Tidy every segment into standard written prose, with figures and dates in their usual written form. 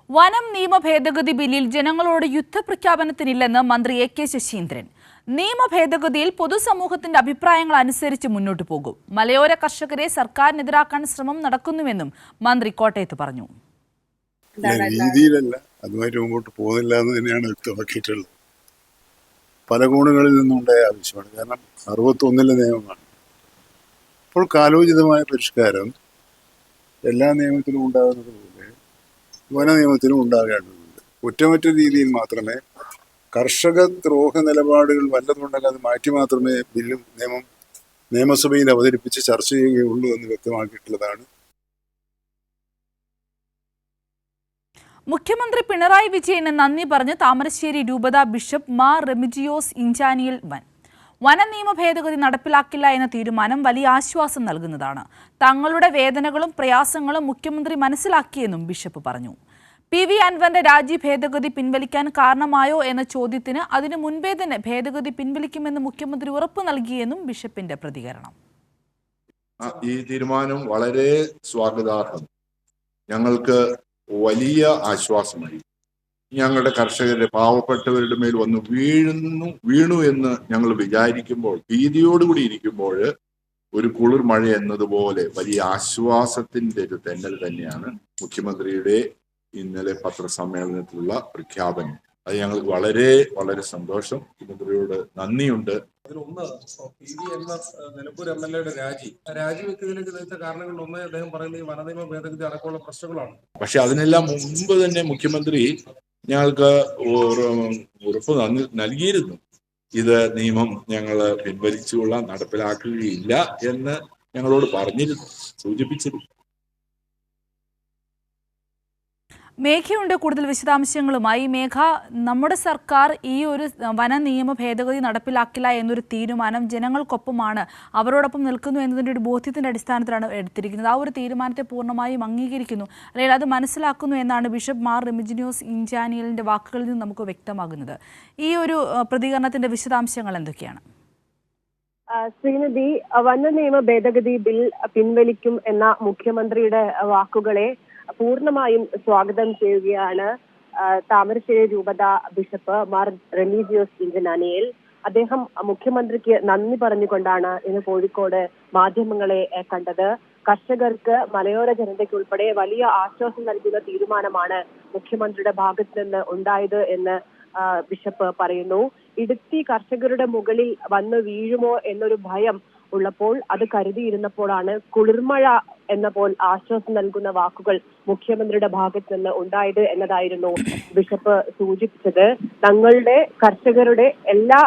വനം നിയമ ഭേദഗതി ബില്ലിൽ ജനങ്ങളോട് യുദ്ധപ്രഖ്യാപനത്തിനില്ലെന്ന് മന്ത്രി എ.കെ. ശശീന്ദ്രൻ. നിയമ ഭേദഗതിയിൽ പൊതുസമൂഹത്തിന്റെ അഭിപ്രായങ്ങൾ അനുസരിച്ച് മുന്നോട്ടു പോകും. മലയോര കർഷകരെ സർക്കാരിനെതിരാക്കാൻ ശ്രമം നടക്കുന്നുവെന്നും മന്ത്രി കോട്ടയത്ത് പറഞ്ഞു. രീതിയിലല്ല, അതുമായിട്ട് മുമ്പോട്ട് പോകുന്നില്ല എന്ന് തന്നെയാണ് വ്യക്തമാക്കിയിട്ടുള്ളത്. പല കോണുകളിൽ നിന്നുണ്ടായ ആവശ്യമാണ്. കാരണം 61 നിയമമാണ്. അപ്പോൾ കാലോചിതമായ പരിഷ്കാരം എല്ലാ നിയമത്തിലും ഉണ്ടാകുന്നത് പോലെ വന നിയമത്തിലും ഉണ്ടാകേണ്ടതുണ്ട്. കുറ്റമറ്റ രീതിയിൽ മാത്രമേ കർഷക ദ്രോഹ നിലപാടുകൾ വല്ലതുണ്ടെങ്കിൽ അത് മാറ്റി മാത്രമേ ബില്ലും നിയമസഭയിൽ അവതരിപ്പിച്ച് ചർച്ച ചെയ്യുകയുള്ളൂ എന്ന് വ്യക്തമാക്കിയിട്ടുള്ളതാണ്. മുഖ്യമന്ത്രി പിണറായി വിജയന് നന്ദി പറഞ്ഞ് താമരശ്ശേരി രൂപത ബിഷപ്പ് മാർ റെമിജിയോസ് ഇഞ്ചാനിയൽ വന നിയമ ഭേദഗതി നടപ്പിലാക്കില്ല എന്ന തീരുമാനം വലിയ ആശ്വാസം നൽകുന്നതാണ്. തങ്ങളുടെ വേദനകളും പ്രയാസങ്ങളും മുഖ്യമന്ത്രി മനസ്സിലാക്കിയെന്നും ബിഷപ്പ് പറഞ്ഞു. PV അൻവറിന്റെ രാജി ഭേദഗതി പിൻവലിക്കാൻ കാരണമായോ എന്ന ചോദ്യത്തിന് അതിനു മുൻപേ തന്നെ ഭേദഗതി പിൻവലിക്കുമെന്ന് മുഖ്യമന്ത്രി ഉറപ്പു നൽകിയെന്നും ബിഷപ്പിന്റെ പ്രതികരണം. ഈ തീരുമാനം വളരെ സ്വാഗതാർഹം, ഞങ്ങൾക്ക് വലിയ ആശ്വാസമായി. ഞങ്ങളുടെ കർഷകരുടെ പാവപ്പെട്ടവരുടെ മേൽ വന്ന് വീണു എന്ന് ഞങ്ങൾ വിചാരിക്കുമ്പോൾ, ഭീതിയോടുകൂടി ഇരിക്കുമ്പോൾ ഒരു കുളിർ മഴ എന്നതുപോലെ വലിയ ആശ്വാസത്തിന്റെ ഒരു തെന്നൽ തന്നെയാണ് മുഖ്യമന്ത്രിയുടെ ഇന്നലെ പത്രസമ്മേളനത്തിലുള്ള പ്രഖ്യാപനം. അത് ഞങ്ങൾക്ക് വളരെ വളരെ സന്തോഷം. മുഖ്യമന്ത്രിയോട് നന്ദിയുണ്ട്. അതിലൊന്ന് PV അൻവർ നിലമ്പൂർ MLA രാജിവെക്കുന്നതിലേക്ക് നയിച്ച കാരണങ്ങളിലൊന്ന് അദ്ദേഹം പറയുന്നത് ഈ വനനിയമ ഭേദഗതി അടക്കമുള്ള പ്രശ്നങ്ങളാണ്. പക്ഷെ അതിനെല്ലാം മുമ്പ് തന്നെ മുഖ്യമന്ത്രി ഞങ്ങൾക്ക് ഉറപ്പ് നൽകിയിരുന്നു. ഇത് നിയമം ഞങ്ങൾ പിൻവലിച്ചുകൊള്ളാം, നടപ്പിലാക്കുകയില്ല എന്ന് ഞങ്ങളോട് പറഞ്ഞിരുന്നു, സൂചിപ്പിച്ചിരുന്നു. മേഘയുണ്ട് കൂടുതൽ വിശദാംശങ്ങളുമായി. മേഘ, നമ്മുടെ സർക്കാർ ഈ ഒരു വന നിയമ ഭേദഗതി നടപ്പിലാക്കില്ല എന്നൊരു തീരുമാനം ജനങ്ങൾക്കൊപ്പമാണ്, അവരോടൊപ്പം നിൽക്കുന്നു എന്നതിൻ്റെ ഒരു ബോധ്യത്തിൻ്റെ അടിസ്ഥാനത്തിലാണ് എടുത്തിരിക്കുന്നത്. ആ ഒരു തീരുമാനത്തെ പൂർണ്ണമായും അംഗീകരിക്കുന്നു, അല്ലെങ്കിൽ അത് മനസ്സിലാക്കുന്നു എന്നാണ് ബിഷപ്പ് മാർ റെമിജിയോസ് ഇഞ്ചാനിയലിൻ്റെ വാക്കുകളിൽ നിന്ന് നമുക്ക് വ്യക്തമാകുന്നത്. ഈ ഒരു പ്രതികരണത്തിൻ്റെ വിശദാംശങ്ങൾ എന്തൊക്കെയാണ്? ശ്രീനിധി, വന നിയമ ഭേദഗതി ബിൽ പിൻവലിക്കും എന്ന മുഖ്യമന്ത്രിയുടെ വാക്കുകളെ പൂർണ്ണമായും സ്വാഗതം ചെയ്യുകയാണ് താമരശ്ശേരി രൂപത ബിഷപ്പ് മാർ റെമിജിയോസ് ഇഞ്ചനാനിയൽ. അദ്ദേഹം മുഖ്യമന്ത്രിക്ക് നന്ദി പറഞ്ഞുകൊണ്ടാണ് ഇന്ന് കോഴിക്കോട് മാധ്യമങ്ങളെ കണ്ടത്. കർഷകർക്ക്, മലയോര ജനതയ്ക്ക് ഉൾപ്പെടെ വലിയ ആശ്വാസം നൽകുന്ന തീരുമാനമാണ് മുഖ്യമന്ത്രിയുടെ ഭാഗത്ത് നിന്ന് ഉണ്ടായത് എന്ന് ബിഷപ്പ് പറയുന്നു. ഇടുത്തി കർഷകരുടെ മുകളിൽ വന്ന് വീഴുമോ എന്നൊരു ഭയം ഉള്ളപ്പോൾ, അത് കരുതിയിരുന്നപ്പോഴാണ് കുളിർമഴ എന്ന പോൽ ആശ്വാസം നൽകുന്ന വാക്കുകൾ മുഖ്യമന്ത്രിയുടെ ഭാഗത്ത് നിന്ന് ഉണ്ടായത് എന്നതായിരുന്നു ബിഷപ്പ് സൂചിപ്പിച്ചത്. തങ്ങളുടെ കർഷകരുടെ എല്ലാ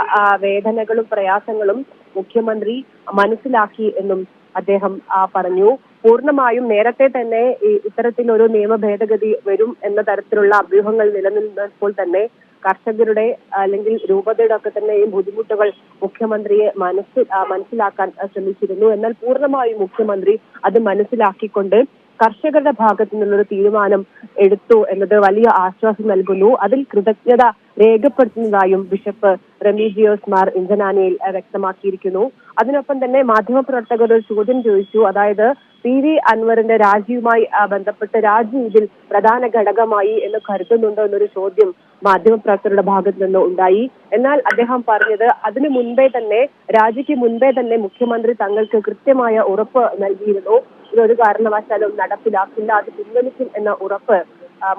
വേദനകളും പ്രയാസങ്ങളും മുഖ്യമന്ത്രി മനസ്സിലാക്കി എന്നും അദ്ദേഹം പറഞ്ഞു. പൂർണ്ണമായും നേരത്തെ തന്നെ ഇത്തരത്തിലൊരു നിയമ ഭേദഗതി വരും എന്ന തരത്തിലുള്ള അഭ്യൂഹങ്ങൾ നിലനിന്നപ്പോൾ തന്നെ കർഷകരുടെ അല്ലെങ്കിൽ രൂപതയുടെ ഒക്കെ തന്നെ ഈ ബുദ്ധിമുട്ടുകൾ മുഖ്യമന്ത്രിയെ മനസ്സിലാക്കാൻ ശ്രമിച്ചിരുന്നു. എന്നാൽ പൂർണ്ണമായും മുഖ്യമന്ത്രി അത് മനസ്സിലാക്കിക്കൊണ്ട് കർഷകരുടെ ഭാഗത്തു നിന്നുള്ളൊരു തീരുമാനം എടുത്തു എന്നത് വലിയ ആശ്വാസം നൽകുന്നു. അതിൽ കൃതജ്ഞത രേഖപ്പെടുത്തുന്നതായും ബിഷപ്പ് റെമിജിയോസ് മാർ ഇഞ്ചനാനിയൽ വ്യക്തമാക്കിയിരിക്കുന്നു. അതിനൊപ്പം തന്നെ മാധ്യമപ്രവർത്തകർ ഒരു ചോദ്യം ചോദിച്ചു, അതായത് PV അൻവറിന്റെ രാജിയുമായി ബന്ധപ്പെട്ട് രാജി ഇതിൽ പ്രധാന ഘടകമായി എന്ന് കരുതുന്നുണ്ടോ എന്നൊരു ചോദ്യം മാധ്യമപ്രവർത്തകരുടെ ഭാഗത്ത് നിന്ന് ഉണ്ടായി. എന്നാൽ അദ്ദേഹം പറഞ്ഞത് അതിനു മുൻപേ തന്നെ, രാജിക്ക് മുൻപേ തന്നെ മുഖ്യമന്ത്രി തങ്ങൾക്ക് കൃത്യമായ ഉറപ്പ് നൽകിയിരുന്നു. ഇതൊരു കാരണവശാലും നടപ്പിലാക്കില്ല, അത് പിൻവലിക്കും എന്ന ഉറപ്പ്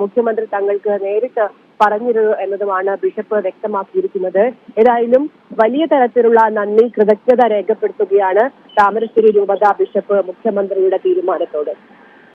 മുഖ്യമന്ത്രി തങ്ങൾക്ക് നേരിട്ട് പറഞ്ഞിരുന്നു എന്നതുമാണ് ബിഷപ്പ് വ്യക്തമാക്കിയിരിക്കുന്നത്. ഏതായാലും വലിയ തരത്തിലുള്ള നന്ദി, കൃതജ്ഞത രേഖപ്പെടുത്തുകയാണ് താമരശ്ശേരി രൂപത ബിഷപ്പ് മുഖ്യമന്ത്രിയുടെ തീരുമാനത്തോട്.